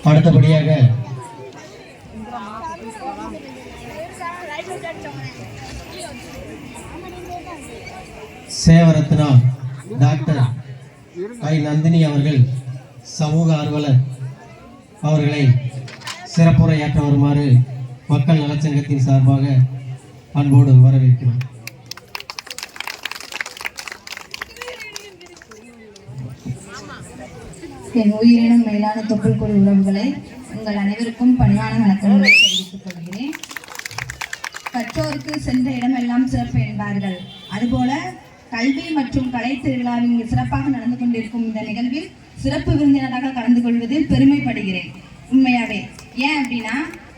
அடுத்தபடியாக Sevaratna doctor I Nandini அவர்கள் சமூக ஆர்வலர் அவர்களை சிறப்புரையாற்ற வருமாறு மக்கள் நலச்சங்கத்தின் சார்பாக அன்போடு வரவேற்கிறோம். என் உயிரினும் மேலான தொப்புள் கொடி உறவுகளை உங்கள் அனைவருக்கும் பணிவான வணக்கங்களை தெரிவித்துக் கொள்கிறேன். கற்றோருக்கு சென்ற இடமெல்லாம் சிறப்பு என்பார்கள். அதுபோல கல்வி மற்றும் கலை திருவிழாவின் சிறப்பாக நடந்து கொண்டிருக்கும் இந்த நிகழ்வில் சிறப்பு விருந்தினராக கலந்து கொள்வதில் பெருமைப்படுகிறேன். உண்மையாவே ஏன் அப்படின்னா,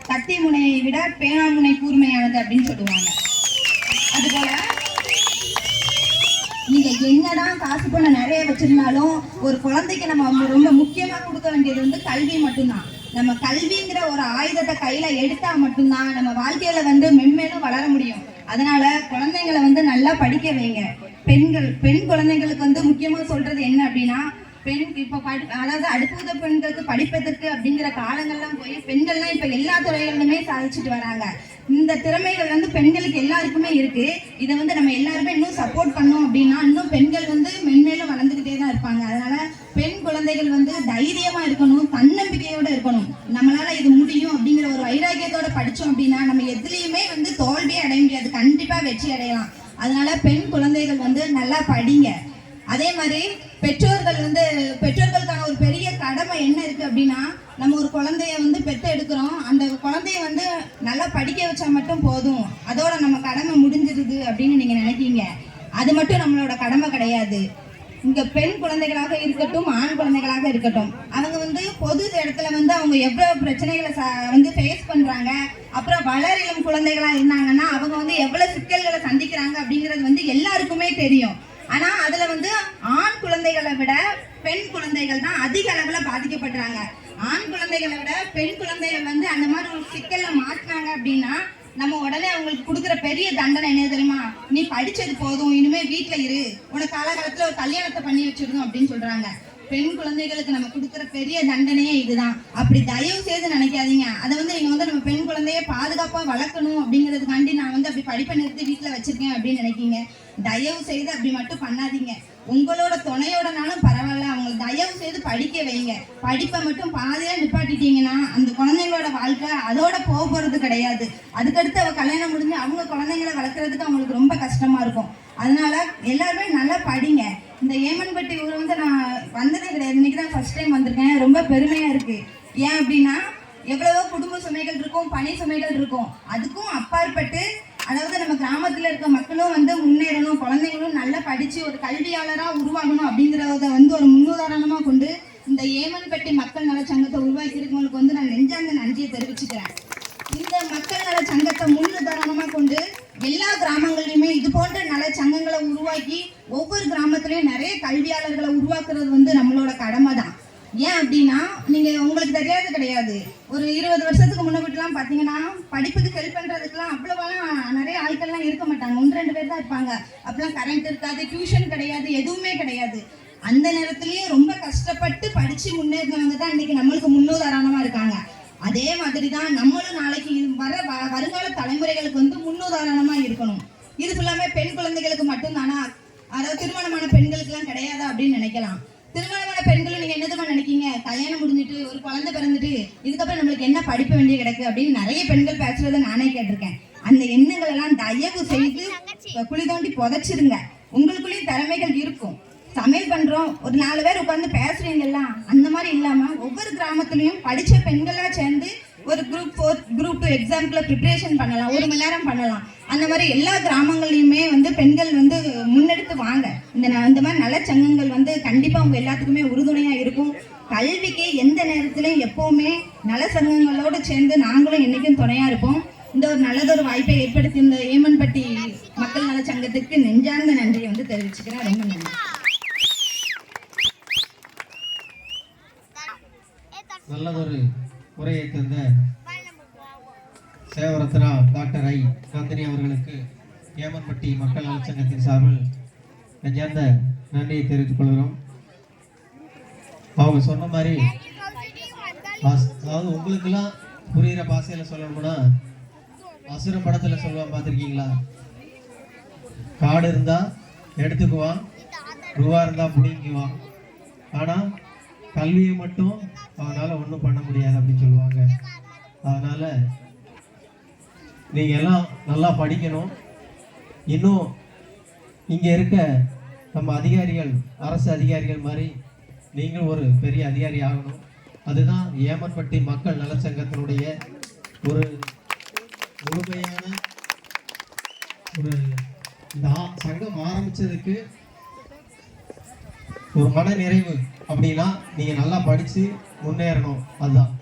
கத்தி முனையை விட பேனா முனை கூர்மையானது அப்படின்னு சொல்லுவாங்க. அதுபோல நீங்க என்னதான் காசு பணம் நிறைய வச்சிருந்தாலும் ஒரு குழந்தைக்கு நம்ம ரொம்ப முக்கியமா கொடுக்க வேண்டியது வந்து கல்வி மட்டும்தான். நம்ம கல்விங்கிற ஒரு ஆயுதத்தை கையில எடுத்தா மட்டும்தான் நம்ம வாழ்க்கையில வந்து மென்மேலும் வளர முடியும். அதனால குழந்தைங்களை வந்து நல்லா படிக்க வைங்க. பெண் குழந்தைங்களுக்கு வந்து முக்கியமா சொல்றது என்ன அப்படின்னா, பெண் இப்போ அதாவது அடுத்த பெண்களுக்கு படிப்பதற்கு அப்படிங்கிற காலங்கள்லாம் போய் பெண்கள்லாம் இப்போ எல்லா துறைகளிலுமே சாதிச்சுட்டு வராங்க. இந்த திறமைகள் வந்து பெண்களுக்கு எல்லாருக்குமே இருக்கு. இதை வந்து நம்ம எல்லாருமே இன்னும் சப்போர்ட் பண்ணோம் அப்படின்னா இன்னும் பெண்கள் வந்து மென்மேலும் வளர்ந்துக்கிட்டே தான் இருப்பாங்க. அதனால பெண் குழந்தைகள் வந்து தைரியமா இருக்கணும், தன்னம்பிக்கையோட இருக்கணும். நம்மளால இது முடியும் அப்படிங்கிற ஒரு வைராக்கியத்தோட படிச்சோம் அப்படின்னா நம்ம எதுலையுமே வந்து தோல்வியே அடைய முடியாது, கண்டிப்பா வெற்றி அடையலாம். அதனால பெண் குழந்தைகள் வந்து நல்லா படிங்க. அதே மாதிரி பெற்றோர்களுக்கான ஒரு பெரிய கடமை என்ன இருக்கு அப்படின்னா, நம்ம ஒரு குழந்தைய வந்து பெற்று எடுக்கிறோம், அந்த குழந்தைய வந்து நல்லா படிக்க வச்சா மட்டும் போதும், அதோட நம்ம கடமை முடிஞ்சிருது அப்படின்னு நீங்க நினைக்கீங்க. அது மட்டும் நம்மளோட கடமை கிடையாது. இங்க பெண் குழந்தைகளாக இருக்கட்டும், ஆண் குழந்தைகளாக இருக்கட்டும், அவங்க வந்து பொது இடத்துல வந்து அவங்க எவ்வளவு பிரச்சனைகளை வந்து ஃபேஸ் பண்றாங்க. அப்புறம் வளரிளம் குழந்தைகளா இருந்தாங்கன்னா அவங்க வந்து எவ்வளவு சிக்கல்களை சந்திக்கிறாங்க அப்படிங்கிறது வந்து எல்லாருக்குமே தெரியும். ஆனா அதுல வந்து ஆண் குழந்தைகளை விட பெண் குழந்தைகள் தான் அதிக அளவுல பாதிக்கப்படுறாங்க. ஆண் குழந்தைகளை விட பெண் குழந்தைகள் வந்து அந்த மாதிரி ஒரு சிக்கல்ல மாட்டினாங்க அப்படின்னா நம்ம உடனே அவங்களுக்கு கொடுக்குற பெரிய தண்டனை என்ன தெரியுமா, நீ படிச்சது போதும், இனிமே வீட்டுல இரு, உனக்கு காலகாலத்துல ஒரு கல்யாணத்தை பண்ணி வச்சிருந்தோம் அப்படின்னு சொல்றாங்க. பெண் குழந்தைகளுக்கு நம்ம கொடுக்குற பெரிய தண்டனையே இதுதான். அப்படி தயவு செய்து நினைக்காதீங்க. அதை வந்து நீங்க வந்து நம்ம பெண் குழந்தைய பாதுகாப்பா வளர்க்கணும் அப்படிங்கிறதுக்காண்டி நான் வந்து அப்படி படிப்பை நிறுத்தி வீட்டுல வச்சிருக்கேன் அப்படின்னு நினைக்கீங்க. தயவு செய்து அப்படி மட்டும் பண்ணாதீங்க. உங்களோட துணையோடனாலும் பரவாயில்ல, அவங்களை தயவு செய்து படிக்க வைங்க. படிப்பை மட்டும் பாதியா நிப்பாட்டிட்டீங்கன்னா அந்த குழந்தைங்களோட வாழ்க்கை அதோட போறது கிடையாது. அதுக்கடுத்து அவ கல்யாணம் முடிஞ்சு அவங்க குழந்தைங்களை வளர்க்கறதுக்கு அவங்களுக்கு ரொம்ப கஷ்டமா இருக்கும். அதனால எல்லாருமே நல்லா படிங்க. இந்த ஏமன்பட்டி ஊர் வந்து நான் வந்ததே கிடையாது, இன்னைக்கு தான் ஃபர்ஸ்ட் டைம் வந்திருக்கேன். ரொம்ப பெருமையா இருக்கு. ஏன் அப்படின்னா, எவ்வளவோ குடும்ப சுமைகள் இருக்கும், பணி சுமைகள் இருக்கும். அதுக்கும் அப்பாற்பட்டு அதாவது நம்ம கிராமத்துல இருக்க மக்களும் வந்து முன்னேறணும், குழந்தைங்களும் நல்லா படிச்சு ஒரு கல்வியாளரா உருவாகணும் அப்படிங்கிறத வந்து ஒரு முன்னுதாரணமா கொண்டு இந்த ஏமன்பட்டி மக்கள் நல சங்கத்தை உருவாக்கியிருக்கவங்களுக்கு வந்து நான் நெஞ்சார்ந்த நன்றியை தெரிவிச்சுக்கிறேன். இந்த மக்கள் நல சங்கத்தை முன்னுதாரணமா கொண்டு எல்லா கிராமங்கள்லயுமே இது போன்ற நல சங்கங்களை உருவாக்கி ஒவ்வொரு கிராமத்திலயும் நிறைய கல்வியாளர்களை உருவாக்குறது வந்து நம்மளோட கடமை தான். ஏன் அப்படின்னா, நீங்க உங்களுக்கு தெரியாது கிடையாது, ஒரு 20 வருஷத்துக்கு முன்னாடிலாம் பாத்தீங்கன்னா படிப்புக்கு ஹெல்ப் பண்றதுக்குலாம் அவ்வளவுலாம் நிறைய ஆட்கள்லாம் இருக்க மாட்டாங்க. 1-2 பேர் தான் இருப்பாங்க. அப்பெல்லாம் கரண்ட் இருக்காது, டியூஷன் கிடையாது, எதுவுமே கிடையாது. அந்த நேரத்திலேயே ரொம்ப கஷ்டப்பட்டு படிச்சு முன்னேறினவங்க தான் இன்னைக்கு நம்மளுக்கு முன்னுதாரணமா இருக்காங்க. அதே மாதிரிதான் நம்மளும் நாளைக்கு வருங்கால தலைமுறைகளுக்கு வந்து முன்னுதாரணமா இருக்கணும். இது ஃபுல்லாமே பெண் குழந்தைகளுக்கு மட்டும்தானா, அதாவது திருமணமான பெண்களுக்கு எல்லாம் கிடையாதா அப்படின்னு நினைக்கலாம். திருமணமான பெண்களும் நீங்க என்னதுமா நினைக்கீங்க, கல்யாணம் முடிஞ்சிட்டு ஒரு குழந்தை பிறந்துட்டு இதுக்கப்புறம் நம்மளுக்கு என்ன படிப்பு வேண்டிய கிடக்கு அப்படின்னு நிறைய பெண்கள் பேசுறதை நானே கேட்டிருக்கேன். அந்த எண்ணங்கள் எல்லாம் தயவு செய்து குழி தோண்டி புதைச்சிருங்க. உங்களுக்குள்ளேயும் திறமைகள் இருக்கும். சமையல் பண்றோம், ஒரு 4 பேர் உட்கார்ந்து பேசுறீங்கல்ல, அந்த மாதிரி இல்லாம ஒவ்வொரு கிராமத்துலயும் படிச்ச பெண்களா சேர்ந்து ஒரு குரூப் 4 குரூப் 2 எக்ஸாம்க்குள்ள ப்ரிப்பரேஷன் பண்ணலாம், 1 மணி நேரம் பண்ணலாம். அந்த மாதிரி எல்லா கிராமங்கள்லயுமே வந்து பெண்கள் வந்து முன்னெடுத்து வாங்க. இந்த மாதிரி நல சங்கங்கள் வந்து கண்டிப்பா உங்க எல்லாத்துக்குமே உறுதுணையா இருக்கும். கல்விக்கு எந்த நேரத்திலையும் எப்பவுமே நல சங்கங்களோடு சேர்ந்து நாங்களும் என்னைக்கும் துணையா இருப்போம். இந்த ஒரு நல்லதொரு வாய்ப்பை ஏற்படுத்தி இந்த ஏமன்பட்டி மக்கள் நல சங்கத்துக்கு நெஞ்சார்ந்த நன்றியை வந்து தெரிவிச்சுக்கிறேன். ரொம்ப நன்றி. நல்லதொரு உரையை தந்த சேவரத்னா டாக்டர் ஐ நந்தினி அவர்களுக்கு ஏமன்பட்டி மக்கள் நலச்சங்கத்தின் சார்பில் நெஞ்சார்ந்த நன்றியை தெரிவித்துக் கொள்கிறோம். அவங்க சொன்ன மாதிரி அதாவது உங்களுக்கெல்லாம் புரிகிற பாஷையில் சொல்லணும்னா அசுர படத்தில் சொல்லுவான் பார்த்துருக்கீங்களா? காடு இருந்தால் எடுத்துக்குவான், ரூபா இருந்தால் பிடிக்குவான், ஆனால் கல்வியை மட்டும் அவனால் ஒன்றும் பண்ண முடியாது அப்படின்னு சொல்லுவாங்க. அதனால் நீங்கள் எல்லாம் நல்லா படிக்கணும். இன்னும் இங்கே இருக்க நம்ம அதிகாரிகள், அரசு அதிகாரிகள் மாதிரி நீங்கள் ஒரு பெரிய அதிகாரி ஆகணும். அதுதான் ஏமன்பட்டி மக்கள் நலச்சங்கத்தினுடைய ஒரு முழுமையான ஒரு இந்த சங்கம் ஆரம்பிச்சதுக்கு ஒரு மன நிறைவு அப்படின்னா நீங்கள் நல்லா படித்து முன்னேறணும். அதுதான்